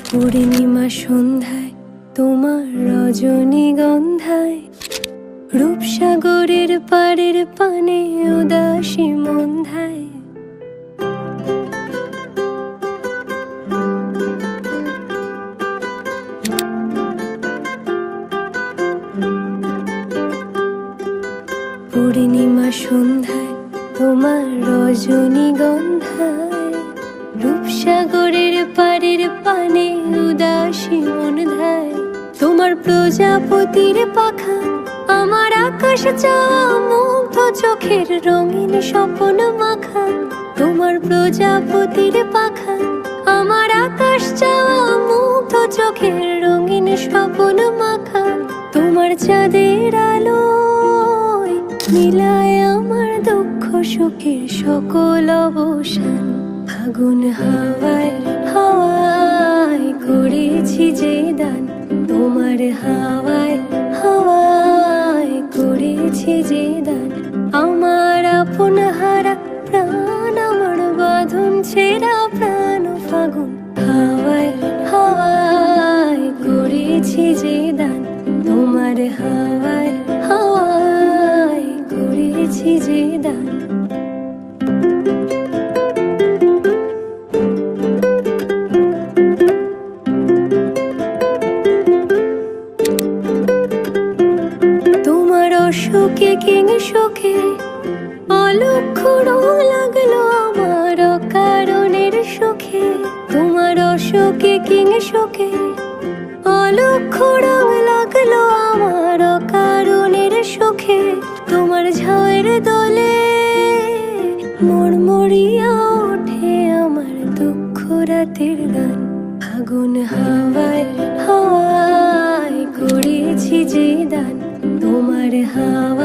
পূর্ণিমা সন্ধ্যায় তোমার রজনীগন্ধায় রূপসাগরের পাড়ের পানে উদাসী মন্ধায় পূর্ণিমা সন্ধ্যায় তোমার রজনীগন্ধায় রূপসাগরের পাড়ের পানে উদাসী মন্ধায় তোমার প্রজাপতির পাখা আমার আকাশ চাওয়া মুগ্ধ চোখের রঙিন স্বপ্ন মাখা তোমার প্রজাপতির পাখা আমার আকাশ চাওয়া মুগ্ধ চোখের রঙিন স্বপ্ন মাখা তোমার চাঁদের আলোয় মিলায় আমার দুঃখ সুখের সকল অবসান ফাগুন হাওয়ায় হাওয়ায় করেছি যে দান তোমার হাওয়ায় হাওয়ায় করেছি যে দান আমার আপন হারা প্রাণ আমার বাঁধন ছেঁড়া প্রাণ ফাগুন হাওয়ায় হাওয়ায় করেছি যে দান তোমার হাওয়ায় হাওয়ায় করেছি যে দান সুখে কিং সুখে অলক্ষ রং লাগলো আমার কারণের সুখে তোমার সুখে কিং সুখে অলক্ষ রং লাগলো আমার কারণের সুখে তোমার ঝড়ের দলে মরমরিয়া ওঠে আমার দুঃখ রাতের গান ফাগুন হাওয়ায় হাওয়ায় করেছি যে দান তোমার হাওয়া